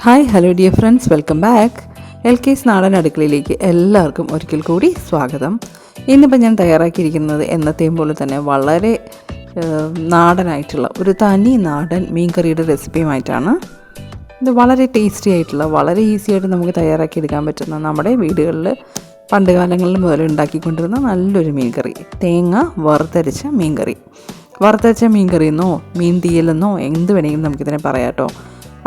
Hi hello dear friends, welcome back. LK's നാടൻ അടുക്കളയിലേക്ക് എല്ലാവർക്കും ഒരിക്കൽ കൂടി സ്വാഗതം. ഇന്നിപ്പോൾ ഞാൻ തയ്യാറാക്കിയിരിക്കുന്നത് എന്നത്തെയും പോലെ തന്നെ വളരെ നാടനായിട്ടുള്ള ഒരു തനി നാടൻ മീൻകറിയുടെ റെസിപ്പിയുമായിട്ടാണ്. ഇത് വളരെ ടേസ്റ്റി ആയിട്ടുള്ള, വളരെ ഈസി ആയിട്ട് നമുക്ക് തയ്യാറാക്കിയെടുക്കാൻ പറ്റുന്ന, നമ്മുടെ വീടുകളിൽ പണ്ട് കാലങ്ങളിൽ മുതൽ ഉണ്ടാക്കിക്കൊണ്ടിരുന്ന നല്ലൊരു മീൻകറി, തേങ്ങ വറുത്തരച്ച മീൻകറി. വറുത്തരച്ച മീൻകറിയെന്നോ മീൻ തീയലെന്നോ എന്ത് വേണമെങ്കിലും നമുക്കിതിനെ പറയാം കേട്ടോ.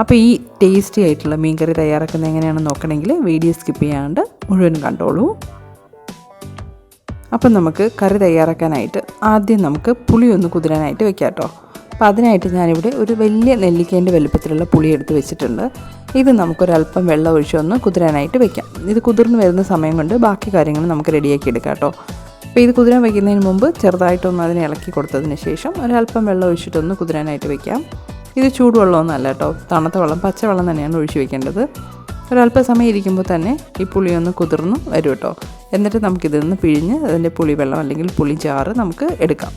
അപ്പോൾ ഈ ടേസ്റ്റി ആയിട്ടുള്ള മീൻകറി തയ്യാറാക്കുന്നത് എങ്ങനെയാണെന്ന് നോക്കണമെങ്കിൽ വീഡിയോ സ്കിപ്പ് ചെയ്യാണ്ട് മുഴുവൻ കണ്ടോളൂ. അപ്പം നമുക്ക് കറി തയ്യാറാക്കാനായിട്ട് ആദ്യം നമുക്ക് പുളി ഒന്ന് കുതിരാനായിട്ട് വെക്കാം കേട്ടോ. അപ്പോൾ അതിനായിട്ട് ഞാനിവിടെ ഒരു വലിയ നെല്ലിക്കേൻ്റെ വലുപ്പത്തിലുള്ള പുളി എടുത്ത് വെച്ചിട്ടുണ്ട്. ഇത് നമുക്കൊരല്പം വെള്ളം ഒഴിച്ചൊന്ന് കുതിരാനായിട്ട് വെക്കാം. ഇത് കുതിർന്ന് വരുന്ന സമയം കൊണ്ട് ബാക്കി കാര്യങ്ങൾ നമുക്ക് റെഡിയാക്കി എടുക്കാം കേട്ടോ. അപ്പോൾ ഇത് കുതിരാൻ വയ്ക്കുന്നതിന് മുമ്പ് ചെറുതായിട്ടൊന്ന് അതിനെ ഇളക്കി കൊടുത്തതിന് ശേഷം ഒരല്പം വെള്ളം ഒഴിച്ചിട്ടൊന്ന് കുതിരാനായിട്ട് വെക്കാം. ഇത് ചൂടുവെള്ളമൊന്നുമല്ല കേട്ടോ, തണുത്ത വെള്ളം, പച്ചവെള്ളം തന്നെയാണ് ഒഴിച്ച് വെക്കേണ്ടത്. ഒരല്പസമയം ഇരിക്കുമ്പോൾ തന്നെ ഈ പുളിയൊന്ന് കുതിർന്ന് വരും കേട്ടോ. എന്നിട്ട് നമുക്കിതിൽ നിന്ന് പിഴിഞ്ഞ് അതിൻ്റെ പുളിവെള്ളം അല്ലെങ്കിൽ പുളിച്ചാറ് നമുക്ക് എടുക്കാം.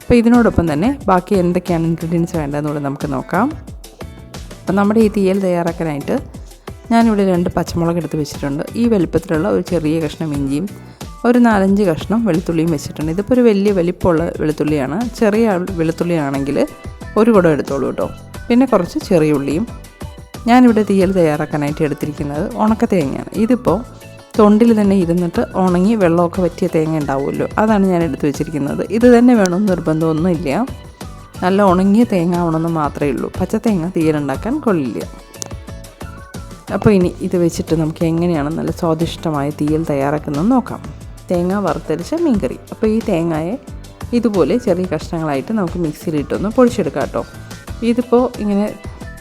അപ്പോൾ ഇതിനോടൊപ്പം തന്നെ ബാക്കി എന്തൊക്കെയാണ് ഇൻഗ്രീഡിയൻസ് വേണ്ടതെന്നുകൂടെ നമുക്ക് നോക്കാം. അപ്പം നമ്മുടെ ഈ തീയൽ തയ്യാറാക്കാനായിട്ട് ഞാനിവിടെ 2 പച്ചമുളക് എടുത്ത് വെച്ചിട്ടുണ്ട്. ഈ വലുപ്പത്തിലുള്ള ഒരു ചെറിയ കഷ്ണം ഇഞ്ചിയും ഒരു 4-5 കഷ്ണം വെളുത്തുള്ളിയും വെച്ചിട്ടുണ്ട്. ഇതിപ്പോൾ ഒരു വലിയ വലിപ്പമുള്ള വെളുത്തുള്ളിയാണ്. ചെറിയ വെളുത്തുള്ളി ആണെങ്കിൽ ഒരു കുടം എടുത്തോളൂ കേട്ടോ. പിന്നെ കുറച്ച് ചെറിയ ഉള്ളിയും. ഞാനിവിടെ തീയൽ തയ്യാറാക്കാനായിട്ട് എടുത്തിരിക്കുന്നത് ഉണക്ക തേങ്ങയാണ്. ഇതിപ്പോൾ തൊണ്ടിൽ തന്നെ ഇരുന്നിട്ട് ഉണങ്ങി വെള്ളമൊക്കെ വറ്റിയ തേങ്ങ ഉണ്ടാവുമല്ലോ, അതാണ് ഞാൻ എടുത്ത് വെച്ചിരിക്കുന്നത്. ഇത് തന്നെ വേണമെന്ന് നിർബന്ധമൊന്നുമില്ല. നല്ല ഉണങ്ങിയ തേങ്ങ ആവണമെന്ന് മാത്രമേ ഉള്ളൂ. പച്ച തേങ്ങ തീയലുണ്ടാക്കാൻ കൊള്ളില്ല. അപ്പോൾ ഇനി ഇത് വെച്ചിട്ട് നമുക്ക് എങ്ങനെയാണ് നല്ല സ്വാദിഷ്ടമായ തീയൽ തയ്യാറാക്കുന്നത് നോക്കാം. തേങ്ങ വറുത്തരച്ച മീൻകറി. അപ്പോൾ ഈ തേങ്ങയെ ഇതുപോലെ ചെറിയ കഷ്ണങ്ങളായിട്ട് നമുക്ക് മിക്സിയിലിട്ടൊന്ന് പൊടിച്ചെടുക്കാം കേട്ടോ. ഇതിപ്പോൾ ഇങ്ങനെ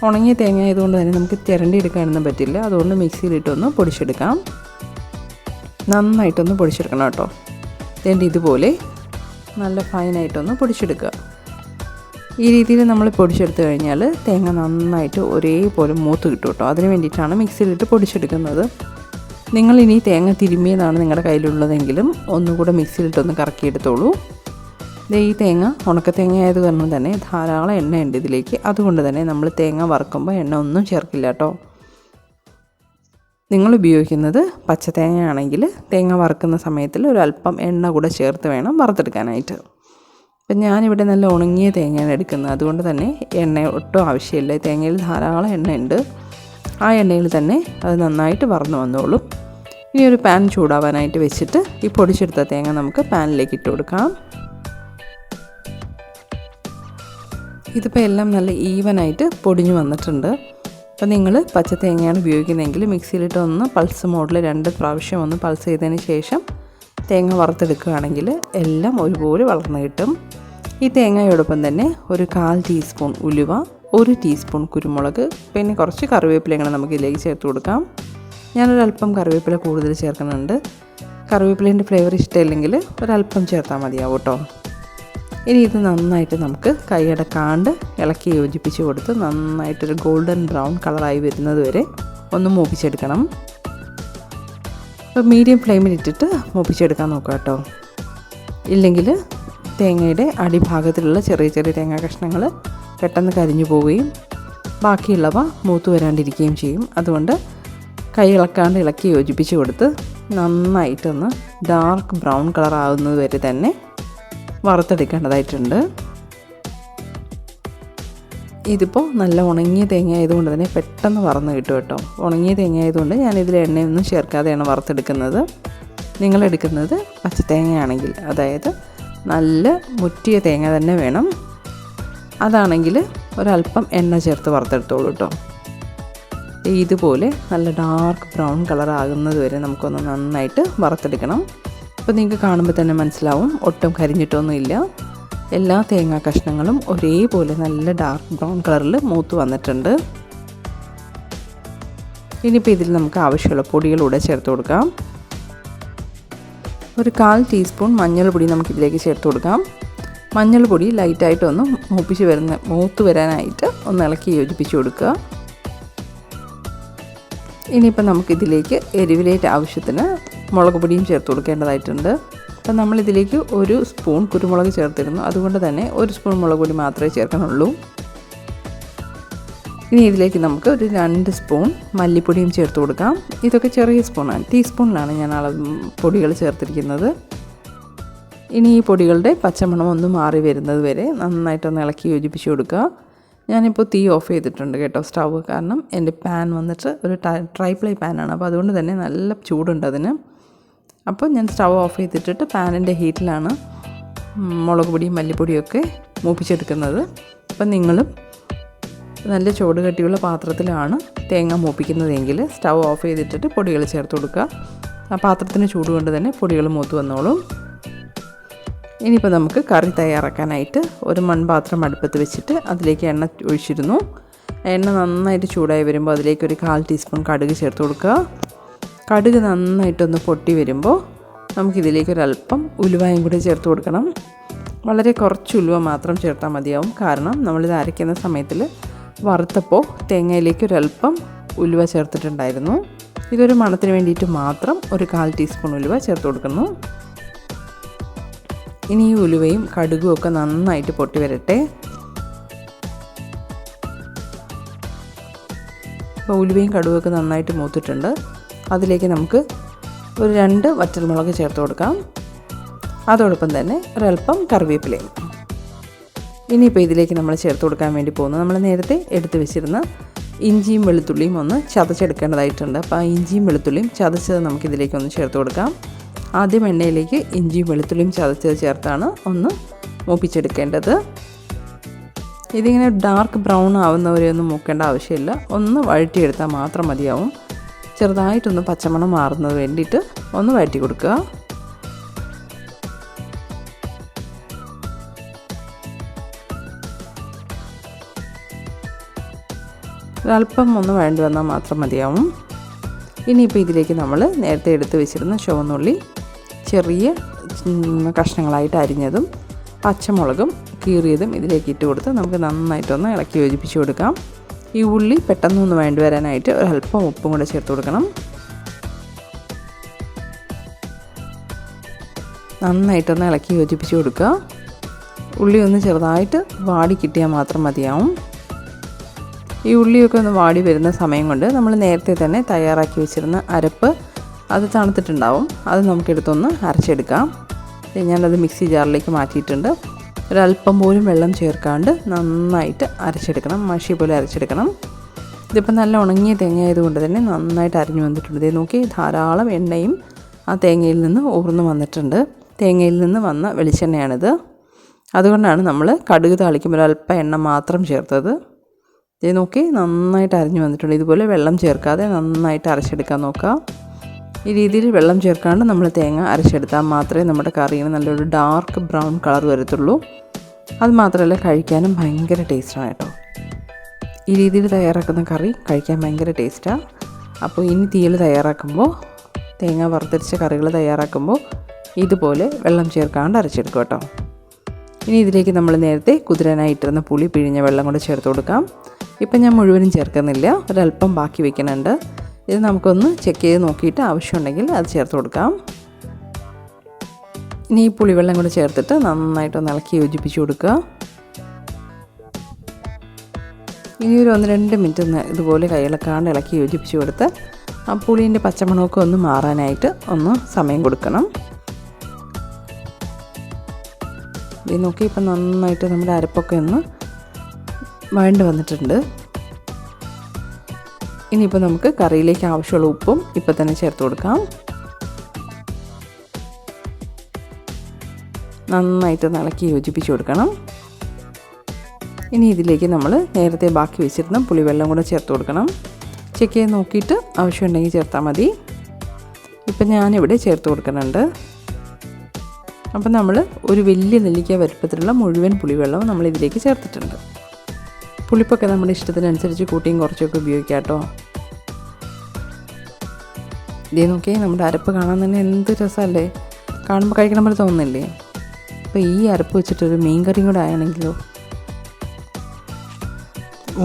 ഉണങ്ങിയ തേങ്ങ ആയതുകൊണ്ട് തന്നെ നമുക്ക് ചിരണ്ടി എടുക്കാനൊന്നും പറ്റില്ല. അതുകൊണ്ട് മിക്സിയിലിട്ടൊന്ന് പൊടിച്ചെടുക്കാം. നന്നായിട്ടൊന്ന് പൊടിച്ചെടുക്കണം കേട്ടോ. എന്നിട്ട് ഇതുപോലെ നല്ല ഫൈനായിട്ടൊന്ന് പൊടിച്ചെടുക്കുക. ഈ രീതിയിൽ നമ്മൾ പൊടിച്ചെടുത്ത് കഴിഞ്ഞാൽ തേങ്ങ നന്നായിട്ട് ഒരേപോലെ മൂത്ത് കിട്ടും കേട്ടോ. അതിന് വേണ്ടിയിട്ടാണ് മിക്സിയിലിട്ട് പൊടിച്ചെടുക്കുന്നത്. നിങ്ങളിനി തേങ്ങ തിരുമ്മിയതാണ് നിങ്ങളുടെ കയ്യിലുള്ളതെങ്കിലും ഒന്നുകൂടെ മിക്സിയിലിട്ടൊന്ന് കറക്കിയെടുത്തോളൂ. ഈ തേങ്ങ ഉണക്ക തേങ്ങ ആയത് കാരണം തന്നെ ധാരാളം എണ്ണ ഉണ്ട് ഇതിലേക്ക്. അതുകൊണ്ട് തന്നെ നമ്മൾ തേങ്ങ വറുക്കുമ്പോൾ എണ്ണ ഒന്നും ചേർക്കില്ല കേട്ടോ. നിങ്ങൾ ഉപയോഗിക്കുന്നത് പച്ച തേങ്ങ ആണെങ്കിൽ തേങ്ങ വറുക്കുന്ന സമയത്തിൽ ഒരല്പം എണ്ണ കൂടെ ചേർത്ത് വേണം വറുത്തെടുക്കാനായിട്ട്. അപ്പം ഞാനിവിടെ നല്ല ഉണങ്ങിയ തേങ്ങയാണ് എടുക്കുന്നത്. അതുകൊണ്ട് തന്നെ എണ്ണ ഒട്ടും ആവശ്യമില്ല. തേങ്ങയിൽ ധാരാളം എണ്ണയുണ്ട്. ആ എണ്ണയിൽ തന്നെ അത് നന്നായിട്ട് വറന്നു വന്നോളും. ഇനി ഒരു പാൻ ചൂടാവാനായിട്ട് വെച്ചിട്ട് ഈ പൊടിച്ചെടുത്ത തേങ്ങ നമുക്ക് പാനിലേക്ക് ഇട്ട് കൊടുക്കാം. ഇതിപ്പോൾ എല്ലാം നല്ല ഈവനായിട്ട് പൊടിഞ്ഞു വന്നിട്ടുണ്ട്. അപ്പോൾ നിങ്ങൾ പച്ച തേങ്ങയാണ് ഉപയോഗിക്കുന്നതെങ്കിൽ മിക്സിയിലിട്ട് ഒന്ന് പൾസ് മോഡിൽ 2 പ്രാവശ്യം ഒന്ന് പൾസ് ചെയ്തതിന് ശേഷം തേങ്ങ വറുത്തെടുക്കുകയാണെങ്കിൽ എല്ലാം ഒരുപോലെ വളർന്നു കിട്ടും. ഈ തേങ്ങയോടൊപ്പം തന്നെ ഒരു 1/4 ടീസ്പൂൺ ഉലുവ, 1 ടീസ്പൂൺ കുരുമുളക്, പിന്നെ കുറച്ച് കറിവേപ്പില നമുക്ക് ഇതിലേക്ക് ചേർത്ത് കൊടുക്കാം. ഞാനൊരല്പം കറിവേപ്പില കൂടുതൽ ചേർക്കുന്നുണ്ട്. കറിവേപ്പിലേൻ്റെ ഫ്ലേവർ ഇഷ്ടമില്ലെങ്കിൽ ഒരല്പം ചേർത്താൽ മതിയാവും കേട്ടോ. ഇനി ഇത് നന്നായിട്ട് നമുക്ക് കൈയടക്കാണ്ട് ഇളക്കി യോജിപ്പിച്ച് കൊടുത്ത് നന്നായിട്ടൊരു ഗോൾഡൻ ബ്രൗൺ കളറായി വരുന്നത് വരെ ഒന്ന് മൂപ്പിച്ചെടുക്കണം. അപ്പോൾ മീഡിയം ഫ്ലെയിമിലിട്ടിട്ട് മൂപ്പിച്ചെടുക്കാൻ നോക്കാം കേട്ടോ. ഇല്ലെങ്കിൽ തേങ്ങയുടെ അടിഭാഗത്തിലുള്ള ചെറിയ ചെറിയ തേങ്ങ കഷ്ണങ്ങൾ പെട്ടെന്ന് കരിഞ്ഞു പോവുകയും ബാക്കിയുള്ളവ മൂത്ത് വരാണ്ടിരിക്കുകയും ചെയ്യും. അതുകൊണ്ട് കൈ ഇളക്കാണ്ട് ഇളക്കി യോജിപ്പിച്ച് കൊടുത്ത് നന്നായിട്ടൊന്ന് ഡാർക്ക് ബ്രൗൺ കളർ ആവുന്നത് വരെ തന്നെ വറുത്തെടുക്കേണ്ടതായിട്ടുണ്ട്. ഇതിപ്പോൾ നല്ല ഉണങ്ങിയ തേങ്ങ ആയതുകൊണ്ട് തന്നെ പെട്ടെന്ന് വറന്ന് കിട്ടും കേട്ടോ. ഉണങ്ങിയ തേങ്ങ ആയതുകൊണ്ട് ഞാനിതിൽ എണ്ണയൊന്നും ചേർക്കാതെയാണ് വറുത്തെടുക്കുന്നത്. നിങ്ങളെടുക്കുന്നത് പച്ചത്തേങ്ങയാണെങ്കിൽ, അതായത് നല്ല മുറ്റിയ തേങ്ങ തന്നെ വേണം. അതാണെങ്കിൽ ഒരല്പം എണ്ണ ചേർത്ത് വറുത്തെടുത്തോളൂ കേട്ടോ. ഇതുപോലെ നല്ല ഡാർക്ക് ബ്രൗൺ കളർ ആകുന്നത് വരെ നമുക്കൊന്ന് നന്നായിട്ട് വറുത്തെടുക്കണം. അപ്പോൾ നിങ്ങൾക്ക് കാണുമ്പോൾ തന്നെ മനസ്സിലാവും, ഒട്ടും കരിഞ്ഞിട്ടൊന്നുമില്ല. എല്ലാ തേങ്ങാ കഷ്ണങ്ങളും ഒരേപോലെ നല്ല ഡാർക്ക് ബ്രൗൺ കളറിൽ മൂത്ത് വന്നിട്ടുണ്ട്. ഇനിയിപ്പോൾ ഇതിൽ നമുക്ക് ആവശ്യമുള്ള പൊടികളൂടെ ചേർത്ത് കൊടുക്കാം. ഒരു 1/4 ടീസ്പൂൺ മഞ്ഞൾപ്പൊടി നമുക്കിതിലേക്ക് ചേർത്ത് കൊടുക്കാം. മഞ്ഞൾപ്പൊടി ലൈറ്റായിട്ടൊന്ന് മൂത്ത് വരാനായിട്ട് ഒന്ന് ഇളക്കി യോജിപ്പിച്ച് കൊടുക്കുക. ഇനിയിപ്പോൾ നമുക്കിതിലേക്ക് എരിവിലേറ്റ് ആവശ്യത്തിന് മുളക് പൊടിയും ചേർത്ത് കൊടുക്കേണ്ടതായിട്ടുണ്ട്. അപ്പം നമ്മളിതിലേക്ക് 1 സ്പൂൺ കുരുമുളക് ചേർത്തിരുന്നു. അതുകൊണ്ട് തന്നെ 1 സ്പൂൺ മുളക് പൊടി മാത്രമേ ചേർക്കാനുള്ളൂ. ഇനി ഇതിലേക്ക് നമുക്ക് ഒരു 2 സ്പൂൺ മല്ലിപ്പൊടിയും ചേർത്ത് കൊടുക്കാം. ഇതൊക്കെ ചെറിയ സ്പൂണാണ്, ടീസ്പൂണിലാണ് ഞാൻ പൊടികൾ ചേർത്തിരിക്കുന്നത്. ഇനി ഈ പൊടികളുടെ പച്ചമണം ഒന്ന് മാറി വരുന്നത് വരെ നന്നായിട്ടൊന്ന് ഇളക്കി യോജിപ്പിച്ച് കൊടുക്കുക. ഞാനിപ്പോൾ തീ ഓഫ് ചെയ്തിട്ടുണ്ട് കേട്ടോ, സ്റ്റവ്. കാരണം എൻ്റെ പാൻ വന്നിട്ട് ഒരു ട്രൈപ്ലൈ പാനാണ്, അപ്പോൾ അതുകൊണ്ട് തന്നെ നല്ല ചൂടുണ്ട് അതിന്. അപ്പോൾ ഞാൻ സ്റ്റവ് ഓഫ് ചെയ്തിട്ടിട്ട് പാനിൻ്റെ ഹീറ്റിലാണ് മുളക് പൊടിയും മല്ലിപ്പൊടിയൊക്കെ മൂപ്പിച്ചെടുക്കുന്നത്. അപ്പം നിങ്ങളും നല്ല ചൂട് കട്ടിയുള്ള പാത്രത്തിലാണ് തേങ്ങ മൂപ്പിക്കുന്നതെങ്കിൽ സ്റ്റവ് ഓഫ് ചെയ്തിട്ടിട്ട് പൊടികൾ ചേർത്ത് കൊടുക്കുക. ആ പാത്രത്തിന് ചൂട് കൊണ്ട് തന്നെ പൊടികൾ മൂത്ത് വന്നോളും. ഇനിയിപ്പോൾ നമുക്ക് കറി തയ്യാറാക്കാനായിട്ട് ഒരു മൺപാത്രം അടുപ്പത്ത് വെച്ചിട്ട് അതിലേക്ക് എണ്ണ ഒഴിച്ചിരുന്നു. എണ്ണ നന്നായിട്ട് ചൂടായി വരുമ്പോൾ അതിലേക്ക് ഒരു 1/4 ടീസ്പൂൺ കടുക് ചേർത്ത് കൊടുക്കുക. കടുക് നന്നായിട്ടൊന്ന് പൊട്ടി വരുമ്പോൾ നമുക്കിതിലേക്കൊരല്പം ഉലുവയും കൂടി ചേർത്ത് കൊടുക്കണം. വളരെ കുറച്ച് ഉലുവ മാത്രം ചേർത്താൽ മതിയാവും. കാരണം നമ്മളിത് അരയ്ക്കുന്ന സമയത്തിൽ വറുത്തപ്പോൾ തേങ്ങയിലേക്ക് ഒരല്പം ഉലുവ ചേർത്തിട്ടുണ്ടായിരുന്നു. ഇതൊരു മണത്തിന് വേണ്ടിയിട്ട് മാത്രം ഒരു 1/4 ടീസ്പൂൺ ഉലുവ ചേർത്ത് കൊടുക്കുന്നു. ഇനി ഈ ഉലുവയും കടുകും ഒക്കെ നന്നായിട്ട് പൊട്ടി വരട്ടെ. അപ്പോൾ ഉലുവയും കടുകൊക്കെ നന്നായിട്ട് മൂത്തിട്ടുണ്ട്. അതിലേക്ക് നമുക്ക് ഒരു 2 വറ്റൽമുളക് ചേർത്ത് കൊടുക്കാം. അതോടൊപ്പം തന്നെ ഒരല്പം കറിവേപ്പിലയും. ഇനിയിപ്പോൾ ഇതിലേക്ക് നമ്മൾ ചേർത്ത് കൊടുക്കാൻ വേണ്ടി പോകുന്നത് നമ്മൾ നേരത്തെ എടുത്ത് വെച്ചിരുന്ന ഇഞ്ചിയും വെളുത്തുള്ളിയും ഒന്ന് ചതച്ചെടുക്കേണ്ടതായിട്ടുണ്ട്. അപ്പോൾ ആ ഇഞ്ചിയും വെളുത്തുള്ളിയും ചതച്ചത് നമുക്കിതിലേക്കൊന്ന് ചേർത്ത് കൊടുക്കാം. ആദ്യം എണ്ണയിലേക്ക് ഇഞ്ചിയും വെളുത്തുള്ളിയും ചതച്ചത് ചേർത്താണ് ഒന്ന് മൂപ്പിച്ചെടുക്കേണ്ടത്. ഇതിങ്ങനെ ഡാർക്ക് ബ്രൗൺ ആവുന്നവരെ ഒന്നും മൂക്കേണ്ട ആവശ്യമില്ല, ഒന്ന് വഴറ്റിയെടുത്താൽ മാത്രം മതിയാവും. ചെറുതായിട്ടൊന്ന് പച്ചമണം മാറുന്നത് വേണ്ടിയിട്ട് ഒന്ന് വഴറ്റി കൊടുക്കുക. ഒരല്പം ഒന്ന് വഴണ്ടി വന്നാൽ മാത്രം മതിയാവും. ഇനിയിപ്പോൾ ഇതിലേക്ക് നമ്മൾ നേരത്തെ എടുത്ത് വെച്ചിരുന്ന ചുവന്നുള്ളി ചെറിയ കഷ്ണങ്ങളായിട്ട് അരിഞ്ഞതും പച്ചമുളകും കീറിയതും ഇതിലേക്ക് ഇട്ട് കൊടുത്ത് നമുക്ക് നന്നായിട്ടൊന്ന് ഇളക്കി യോജിപ്പിച്ച് കൊടുക്കാം. ഈ ഉള്ളി പെട്ടെന്നൊന്ന് വേണ്ടി വരാനായിട്ട് ഒരല്പം ഉപ്പും കൂടെ ചേർത്ത് കൊടുക്കണം. നന്നായിട്ടൊന്ന് ഇളക്കി യോജിപ്പിച്ച് കൊടുക്കുക. ഉള്ളി ഒന്ന് ചെറുതായിട്ട് വാടി കിട്ടിയാൽ മാത്രം മതിയാവും. ഈ ഉള്ളിയൊക്കെ ഒന്ന് വാടി വരുന്ന സമയം കൊണ്ട് നമ്മൾ നേരത്തെ തന്നെ തയ്യാറാക്കി വെച്ചിരുന്ന അരപ്പ് അത് തണുത്തിട്ടുണ്ടാവും. അത് നമുക്കെടുത്തൊന്ന് അരച്ചെടുക്കാം. ഞാനത് മിക്സി ജാറിലേക്ക് മാറ്റിയിട്ടുണ്ട്. ഒരല്പം പോലും വെള്ളം ചേർക്കാണ്ട് നന്നായിട്ട് അരച്ചെടുക്കണം, മഷി പോലെ അരച്ചെടുക്കണം. ഇതിപ്പോൾ നല്ല ഉണങ്ങിയ തേങ്ങ ആയതുകൊണ്ട് തന്നെ നന്നായിട്ട് അരിഞ്ഞു വന്നിട്ടുണ്ട്. ഇത് നോക്കി, ധാരാളം എണ്ണയും ആ തേങ്ങയിൽ നിന്ന് ഊർന്നു വന്നിട്ടുണ്ട്. തേങ്ങയിൽ നിന്ന് വന്ന വെളിച്ചെണ്ണയാണിത്. അതുകൊണ്ടാണ് നമ്മൾ കടുക് താളിക്കുമ്പോൾ ഒരല്പം എണ്ണ മാത്രം ചേർത്തത്. ഇത് നോക്കി, നന്നായിട്ട് അരിഞ്ഞു വന്നിട്ടുണ്ട്. ഇതുപോലെ വെള്ളം ചേർക്കാതെ നന്നായിട്ട് അരച്ചെടുക്കാൻ നോക്കുക. ഈ രീതിയിൽ വെള്ളം ചേർക്കാണ്ട് നമ്മൾ തേങ്ങ അരച്ചെടുത്താൽ മാത്രമേ നമ്മുടെ കറിയിൽ നല്ലൊരു ഡാർക്ക് ബ്രൗൺ കളർ വരത്തുള്ളൂ. അത് മാത്രമല്ല കഴിക്കാനും ഭയങ്കര ടേസ്റ്റാണ് കേട്ടോ. ഈ രീതിയിൽ തയ്യാറാക്കുന്ന കറി കഴിക്കാൻ ഭയങ്കര ടേസ്റ്റാണ്. അപ്പോൾ ഇനി തീയിൽ തയ്യാറാക്കുമ്പോൾ, തേങ്ങ വറുത്തരച്ച കറികൾ തയ്യാറാക്കുമ്പോൾ ഇതുപോലെ വെള്ളം ചേർക്കാണ്ട് അരച്ചെടുക്കും കേട്ടോ. ഇനി ഇതിലേക്ക് നമ്മൾ നേരത്തെ കുതിരാനായിട്ടിരുന്ന പുളി പിഴിഞ്ഞ വെള്ളം കൂടെ ചേർത്ത് കൊടുക്കാം. ഇപ്പം ഞാൻ മുഴുവനും ചേർക്കുന്നില്ല, ഒരല്പം ബാക്കി വെക്കുന്നുണ്ട്. ഇത് നമുക്കൊന്ന് ചെക്ക് ചെയ്ത് നോക്കിയിട്ട് ആവശ്യമുണ്ടെങ്കിൽ അത് ചേർത്ത് കൊടുക്കാം. ഇനി ഈ പുളിവെള്ളം കൂടെ ചേർത്തിട്ട് നന്നായിട്ടൊന്ന് ഇളക്കി യോജിപ്പിച്ച് കൊടുക്കുക. ഇനി ഒരു 1-2 മിനിറ്റ് ഒന്ന് ഇതുപോലെ കൈയിളക്കാണ്ട് ഇളക്കി യോജിപ്പിച്ച് കൊടുത്ത് ആ പുളീൻ്റെ പച്ചമണമൊക്കെ ഒന്ന് മാറാനായിട്ട് ഒന്ന് സമയം കൊടുക്കണം. ഇത് നോക്കി, ഇപ്പം നന്നായിട്ട് നമ്മുടെ അരപ്പൊക്കെ ഒന്ന് വഴണ്ട് വന്നിട്ടുണ്ട്. ഇനിയിപ്പോൾ നമുക്ക് കറിയിലേക്ക് ആവശ്യമുള്ള ഉപ്പും ഇപ്പം തന്നെ ചേർത്ത് കൊടുക്കാം. നന്നായിട്ട് ഇളക്കി യോജിപ്പിച്ച് കൊടുക്കണം. ഇനി ഇതിലേക്ക് നമ്മൾ നേരത്തെ ബാക്കി വെച്ചിരുന്ന പുളിവെള്ളം കൂടെ ചേർത്ത് കൊടുക്കണം. ചെക്ക് ചെയ്ത് നോക്കിയിട്ട് ആവശ്യമുണ്ടെങ്കിൽ ചേർത്താൽ മതി. ഇപ്പം ഞാനിവിടെ ചേർത്ത് കൊടുക്കുന്നുണ്ട്. അപ്പം നമ്മൾ ഒരു വലിയ നെല്ലിക്ക വലുപ്പത്തിലുള്ള മുഴുവൻ പുളിവെള്ളവും നമ്മൾ ഇതിലേക്ക് ചേർത്തിട്ടുണ്ട്. പുളിപ്പൊക്കെ നമ്മുടെ ഇഷ്ടത്തിനനുസരിച്ച് കൂട്ടിയും കുറച്ചൊക്കെ ഉപയോഗിക്കാം കേട്ടോ. ഇതേ നോക്കിയാൽ നമ്മുടെ അരപ്പ് കാണാൻ തന്നെ എന്ത് രസമല്ലേ, കാണുമ്പോൾ കഴിക്കണം പോലെ തോന്നുന്നില്ലേ. അപ്പോൾ ഈ അരപ്പ് വെച്ചിട്ടൊരു മീൻ കറിയും കൂടെ ആയാണെങ്കിലോ,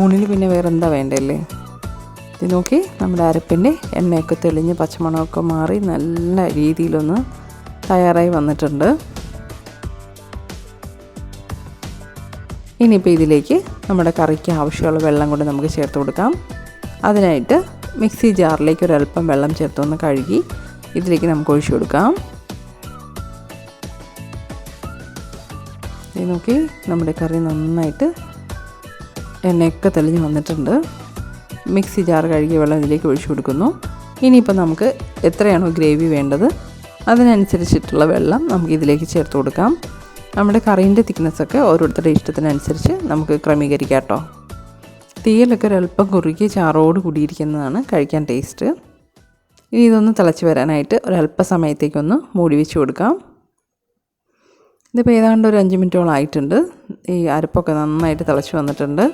ഊണിന് പിന്നെ വേറെ എന്താ വേണ്ടല്ലേ. ഇത് നോക്കി, നമ്മുടെ അരപ്പിൻ്റെ എണ്ണയൊക്കെ തെളിഞ്ഞ് പച്ചമണമൊക്കെ മാറി നല്ല രീതിയിലൊന്ന് തയ്യാറായി വന്നിട്ടുണ്ട്. ഇനിയിപ്പോൾ ഇതിലേക്ക് നമ്മുടെ കറിക്ക് ആവശ്യമുള്ള വെള്ളം കൊണ്ട് നമുക്ക് ചേർത്ത് കൊടുക്കാം. അതിനായിട്ട് മിക്സി ജാറിലേക്ക് ഒരല്പം വെള്ളം ചേർത്തൊന്ന് കഴുകി ഇതിലേക്ക് നമുക്ക് ഒഴിച്ചു കൊടുക്കാം. ഇത് നോക്കി നമ്മുടെ കറി നന്നായിട്ട് എണ്ണയൊക്കെ തെളിഞ്ഞ് വന്നിട്ടുണ്ട്. മിക്സി ജാർ കഴുകിയ വെള്ളം ഇതിലേക്ക് ഒഴിച്ചു കൊടുക്കുന്നു. ഇനിയിപ്പോൾ നമുക്ക് എത്രയാണോ ഗ്രേവി വേണ്ടത് അതിനനുസരിച്ചിട്ടുള്ള വെള്ളം നമുക്ക് ഇതിലേക്ക് ചേർത്ത് കൊടുക്കാം. നമ്മുടെ കറീൻ്റെ തിക്നെസ്സൊക്കെ ഓരോരുത്തരുടെ ഇഷ്ടത്തിനനുസരിച്ച് നമുക്ക് ക്രമീകരിക്കാം കേട്ടോ. തീയിലൊക്കെ ഒരല്പം കുറുക്കി ചാറോട് കൂടിയിരിക്കുന്നതാണ് കഴിക്കാൻ ടേസ്റ്റ്. ഇനി ഇതൊന്ന് തിളച്ച് വരാനായിട്ട് ഒരല്പ സമയത്തേക്കൊന്ന് മൂടി വെച്ച് കൊടുക്കാം. ഇതിപ്പോൾ ഏതാണ്ട് ഒരു 5 മിനിറ്റോളം ആയിട്ടുണ്ട്. ഈ അരപ്പൊക്കെ നന്നായിട്ട് തിളച്ച് വന്നിട്ടുണ്ട്.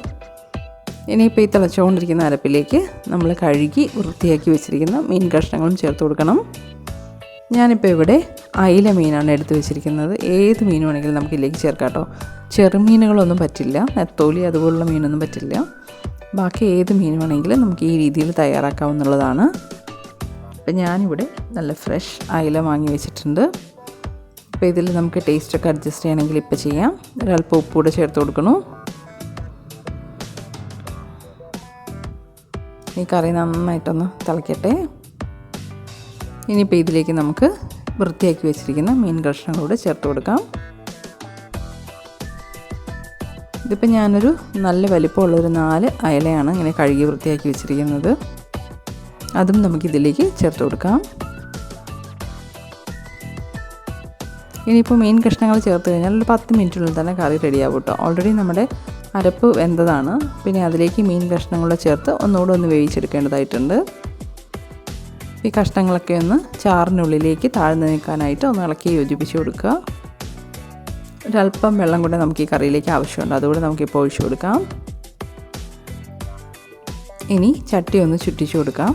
ഇനിയിപ്പോൾ ഈ തിളച്ചുകൊണ്ടിരിക്കുന്ന അരപ്പിലേക്ക് നമ്മൾ കഴുകി വൃത്തിയാക്കി വെച്ചിരിക്കുന്ന മീൻ കഷ്ണങ്ങളും ചേർത്ത് കൊടുക്കണം. ഞാനിപ്പോൾ ഇവിടെ അയില മീനാണ് എടുത്ത് വെച്ചിരിക്കുന്നത്. ഏത് മീൻ വേണമെങ്കിലും നമുക്ക് ഇതിലേക്ക് ചേർക്കാം കേട്ടോ. ചെറുമീനുകളൊന്നും പറ്റില്ല, നെത്തോലി അതുപോലുള്ള മീനൊന്നും പറ്റില്ല. ബാക്കി ഏത് മീൻ വേണമെങ്കിലും നമുക്ക് ഈ രീതിയിൽ തയ്യാറാക്കാവുന്നതാണ്. അപ്പോൾ ഞാനിവിടെ നല്ല ഫ്രഷ് അയില വാങ്ങി വെച്ചിട്ടുണ്ട്. അപ്പോൾ ഇതിൽ നമുക്ക് ടേസ്റ്റൊക്കെ അഡ്ജസ്റ്റ് ചെയ്യണമെങ്കിൽ ഇപ്പോൾ ചെയ്യാം. ഒരല്പം ഉപ്പ് കൂടെ ചേർത്ത് കൊടുക്കണം. ഈ കറി നന്നായിട്ടൊന്ന് തിളയ്ക്കട്ടെ. ഇനിയിപ്പോൾ ഇതിലേക്ക് നമുക്ക് വൃത്തിയാക്കി വെച്ചിരിക്കുന്ന മീൻ കഷ്ണങ്ങളൂടെ ചേർത്ത് കൊടുക്കാം. ഇതിപ്പോൾ ഞാനൊരു നല്ല വലിപ്പമുള്ളൊരു 4 അയലയാണ് ഇങ്ങനെ കഴുകി വൃത്തിയാക്കി വെച്ചിരിക്കുന്നത്. അതും നമുക്കിതിലേക്ക് ചേർത്ത് കൊടുക്കാം. ഇനിയിപ്പോൾ മീൻ കഷ്ണങ്ങൾ ചേർത്ത് കഴിഞ്ഞാൽ ഒരു 10 മിനിറ്റിനുള്ളിൽ തന്നെ കറി റെഡിയാവും കേട്ടോ. ഓൾറെഡി നമ്മുടെ അരപ്പ് വെന്തതാണ്. പിന്നെ അതിലേക്ക് മീൻ കഷ്ണങ്ങളെ ചേർത്ത് ഒന്നുകൂടെ വേവിച്ചെടുക്കേണ്ടതായിട്ടുണ്ട്. ഈ കഷ്ണങ്ങളൊക്കെ ഒന്ന് ചാറിനുള്ളിലേക്ക് താഴ്ന്നു നിൽക്കാനായിട്ട് ഒന്ന് ഇളക്കി യോജിപ്പിച്ച് കൊടുക്കുക. ഒരല്പം വെള്ളം കൂടെ നമുക്ക് ഈ കറിയിലേക്ക് ആവശ്യമുണ്ട്. അതുകൂടെ നമുക്കിപ്പോൾ ഒഴിച്ചു കൊടുക്കാം. ഇനി ചട്ടി ഒന്ന് ചുറ്റിച്ചു കൊടുക്കാം.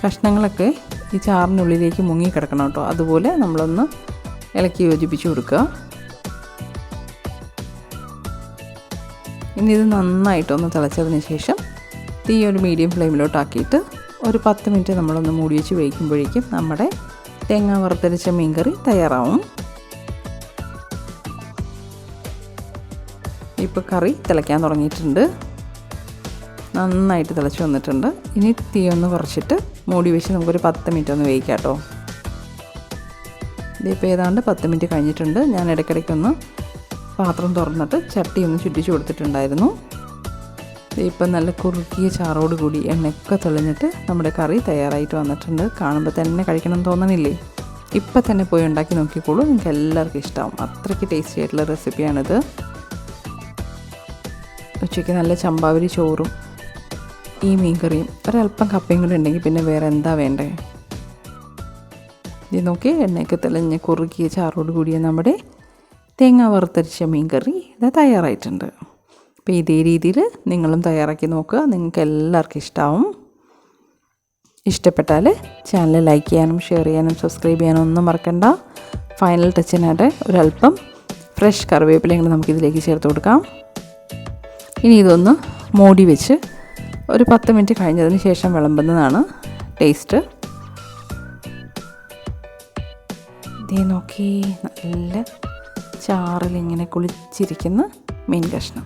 കഷ്ണങ്ങളൊക്കെ ഈ ചാറിനുള്ളിലേക്ക് മുങ്ങിക്കിടക്കണം കേട്ടോ. അതുപോലെ നമ്മളൊന്ന് ഇളക്കി യോജിപ്പിച്ച് കൊടുക്കുക. ഇനി ഇത് നന്നായിട്ടൊന്ന് തിളച്ചതിന് ശേഷം തീ ഒരു മീഡിയം ഫ്ലെയിമിലോട്ടാക്കിയിട്ട് ഒരു 10 മിനിറ്റ് നമ്മളൊന്ന് മൂടി വെച്ച് വേവിക്കുമ്പോഴേക്കും നമ്മുടെ തേങ്ങ വറുത്തരച്ച മീൻകറി തയ്യാറാവും. ഇപ്പോൾ കറി തിളയ്ക്കാൻ തുടങ്ങിയിട്ടുണ്ട്. നന്നായിട്ട് തിളച്ച് വന്നിട്ടുണ്ട്. ഇനി തീ ഒന്ന് കുറച്ചിട്ട് മൂടി വെച്ച് നമുക്കൊരു 10 മിനിറ്റ് ഒന്ന് വേവിക്കാം കേട്ടോ. ഇതിപ്പോൾ ഏതാണ്ട് 10 മിനിറ്റ് കഴിഞ്ഞിട്ടുണ്ട്. ഞാൻ ഇടയ്ക്കിടയ്ക്കൊന്ന് പാത്രം തുറന്നിട്ട് ചട്ടി ഒന്ന് ചുറ്റിച്ച് കൊടുത്തിട്ടുണ്ടായിരുന്നു. ഇപ്പം നല്ല കുറുക്കിയ ചാറോട് കൂടി എണ്ണയൊക്കെ തെളിഞ്ഞിട്ട് നമ്മുടെ കറി തയ്യാറായിട്ട് വന്നിട്ടുണ്ട്. കാണുമ്പോൾ തന്നെ കഴിക്കണം തോന്നണില്ലേ? ഇപ്പം തന്നെ പോയി ഉണ്ടാക്കി നോക്കിക്കോളൂ, നിങ്ങൾക്ക് എല്ലാവർക്കും ഇഷ്ടമാവും. അത്രയ്ക്ക് ടേസ്റ്റി ആയിട്ടുള്ള റെസിപ്പിയാണിത്. ഉച്ചയ്ക്ക് നല്ല ചമ്പാവരി ചോറും ഈ മീൻകറിയും ഒരല്പം കപ്പയും കൂടെ ഉണ്ടെങ്കിൽ പിന്നെ വേറെ എന്താ വേണ്ടേ? ഇത് നോക്കി എണ്ണയൊക്കെ തെളിഞ്ഞ് കുറുക്കിയ ചാറോട് കൂടിയ നമ്മുടെ തേങ്ങ വറുത്തരച്ച മീൻകറി ഇത് തയ്യാറായിട്ടുണ്ട്. അപ്പോൾ ഇതേ രീതിയിൽ നിങ്ങളും തയ്യാറാക്കി നോക്കുക, നിങ്ങൾക്ക് എല്ലാവർക്കും ഇഷ്ടമാവും. ഇഷ്ടപ്പെട്ടാൽ ചാനൽ ലൈക്ക് ചെയ്യാനും ഷെയർ ചെയ്യാനും സബ്സ്ക്രൈബ് ചെയ്യാനും ഒന്നും മറക്കണ്ട. ഫൈനൽ ടച്ചിനായിട്ട് ഒരല്പം ഫ്രഷ് കറിവേപ്പിലയും കൂടെ നമുക്കിതിലേക്ക് ചേർത്ത് കൊടുക്കാം. ഇനി ഇതൊന്ന് മൂടി വെച്ച് ഒരു 10 മിനിറ്റ് കഴിഞ്ഞതിന് ശേഷം വിളമ്പുന്നതാണ് ടേസ്റ്റ്. ഇതേ നോക്കി നല്ല ചാറിലിങ്ങനെ കുളിച്ചിരിക്കുന്ന മീൻ കഷ്ണം.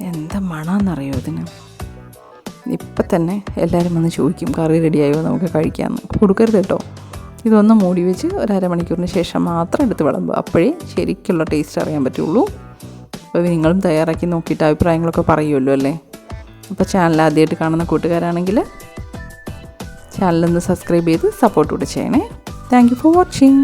എന്താ മണമെന്നറിയോ ഇതിന്? ഇപ്പം തന്നെ എല്ലാവരും വന്ന് ചോദിക്കും കറി റെഡിയായോ നമുക്ക് കഴിക്കാമെന്ന്. കൊടുക്കരുത് കേട്ടോ. ഇതൊന്ന് മൂടി വെച്ച് ഒരു അരമണിക്കൂറിന് ശേഷം മാത്രം എടുത്ത് വിളമ്പുക. അപ്പോഴേ ശരിക്കുള്ള ടേസ്റ്റ് അറിയാൻ പറ്റുള്ളൂ. അപ്പോൾ നിങ്ങളും തയ്യാറാക്കി നോക്കിയിട്ട് അഭിപ്രായങ്ങളൊക്കെ പറയുമല്ലോ അല്ലേ? അപ്പോൾ ചാനൽ ആദ്യമായിട്ട് കാണുന്ന കൂട്ടുകാരാണെങ്കിൽ ചാനലൊന്ന് സബ്സ്ക്രൈബ് ചെയ്ത് സപ്പോർട്ട് കൂടെ ചെയ്യണേ. Thank you for watching.